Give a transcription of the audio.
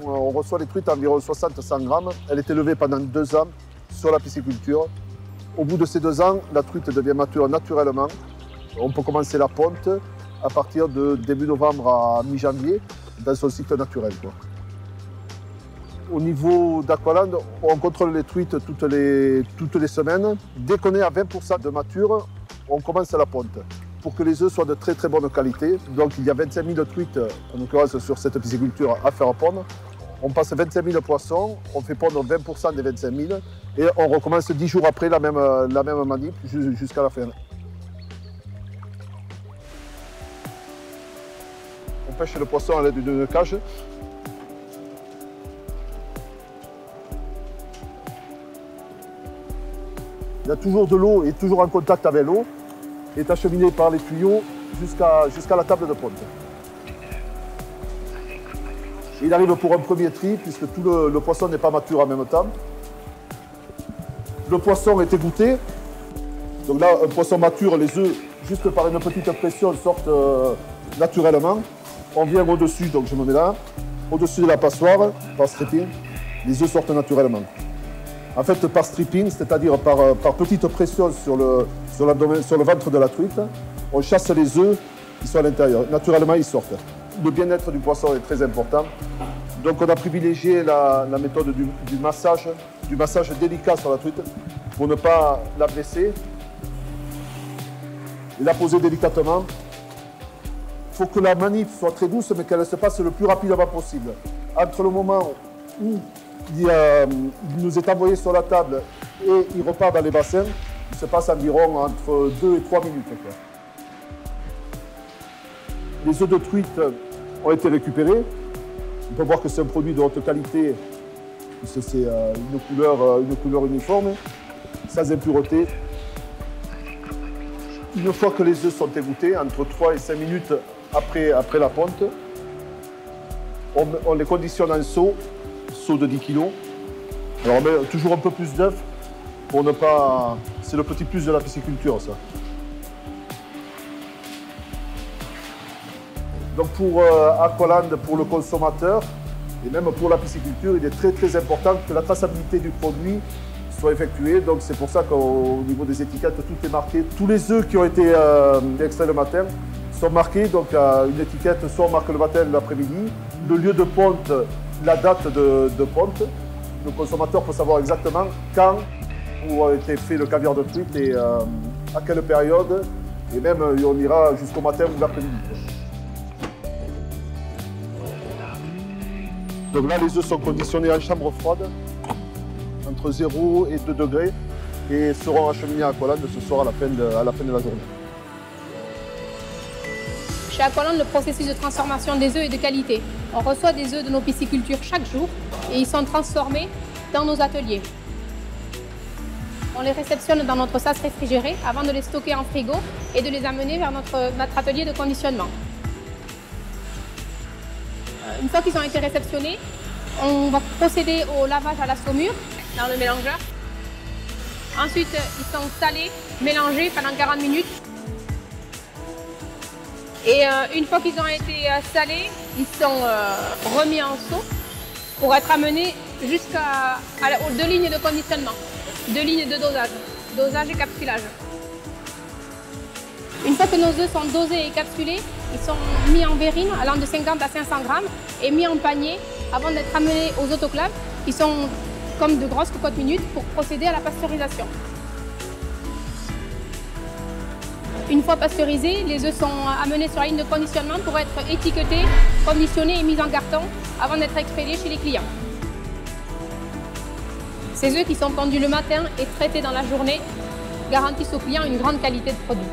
on reçoit les truites à environ 60-100 grammes. Elle est élevée pendant 2 ans sur la pisciculture. Au bout de ces 2 ans, la truite devient mature naturellement. On peut commencer la ponte à partir de début novembre à mi-janvier, dans son cycle naturel, quoi. Au niveau d'Aqualand, on contrôle les truites toutes les semaines. Dès qu'on est à 20% de mature, on commence la ponte pour que les œufs soient de très très bonne qualité. Donc il y a 25 000 truites, en l'occurrence sur cette pisciculture, à faire pondre. On passe 25 000 poissons, on fait pondre 20% des 25 000 et on recommence 10 jours après la même manip jusqu'à la fin. On pêche le poisson à l'aide d'une cage. Il y a toujours de l'eau et toujours en contact avec l'eau, est acheminé par les tuyaux jusqu'à la table de ponte. Il arrive pour un premier tri, puisque tout le poisson n'est pas mature en même temps. Le poisson est égoutté. Donc là, un poisson mature, les œufs, juste par une petite pression, sortent naturellement. On vient au-dessus, donc je me mets là, au-dessus de la passoire, par stripping, les œufs sortent naturellement. En fait, par stripping, c'est-à-dire par petite pression sur le ventre de la truite, on chasse les œufs qui sont à l'intérieur. Naturellement, ils sortent. Le bien-être du poisson est très important. Donc, on a privilégié la méthode du massage délicat sur la truite pour ne pas la blesser et la poser délicatement. Il faut que la manip soit très douce, mais qu'elle se passe le plus rapidement possible. Entre le moment où il nous est envoyé sur la table et il repart dans les bassins, il se passe environ entre 2 et 3 minutes. Les œufs de truite ont été récupérés. On peut voir que c'est un produit de haute qualité, c'est une couleur uniforme, sans impureté. Une fois que les œufs sont égouttés, entre 3 et 5 minutes après la ponte, on les conditionne en seau de 10 kg. Alors on met toujours un peu plus d'œufs pour ne pas... C'est le petit plus de la pisciculture, ça. Donc pour Aqualand, pour le consommateur, et même pour la pisciculture, il est très très important que la traçabilité du produit soit effectuée. Donc c'est pour ça qu'au niveau des étiquettes, tout est marqué. Tous les œufs qui ont été extraits le matin sont marqués. Donc une étiquette, soit on marque le matin ou l'après-midi, le lieu de ponte, la date de ponte. Le consommateur peut savoir exactement quand a été fait le caviar de truite et à quelle période. Et même on ira jusqu'au matin ou l'après-midi. Donc là, les œufs sont conditionnés en chambre froide, entre 0 et 2 degrés, et seront acheminés à Aqualand ce soir à la fin de la journée. Chez Aqualand, le processus de transformation des œufs est de qualité. On reçoit des œufs de nos piscicultures chaque jour et ils sont transformés dans nos ateliers. On les réceptionne dans notre sas réfrigéré avant de les stocker en frigo et de les amener vers notre atelier de conditionnement. Une fois qu'ils ont été réceptionnés, on va procéder au lavage à la saumure dans le mélangeur. Ensuite, ils sont salés, mélangés pendant 40 minutes. Et une fois qu'ils ont été salés, ils sont remis en seau pour être amenés aux 2 lignes de conditionnement, 2 lignes de dosage et capsulage. Une fois que nos œufs sont dosés et capsulés, ils sont mis en verrine allant de 50 à 500 grammes et mis en panier avant d'être amenés aux autoclaves qui sont comme de grosses cocottes minutes pour procéder à la pasteurisation. Une fois pasteurisés, les œufs sont amenés sur la ligne de conditionnement pour être étiquetés, conditionnés et mis en carton avant d'être expédiés chez les clients. Ces œufs qui sont pondus le matin et traités dans la journée garantissent aux clients une grande qualité de produit.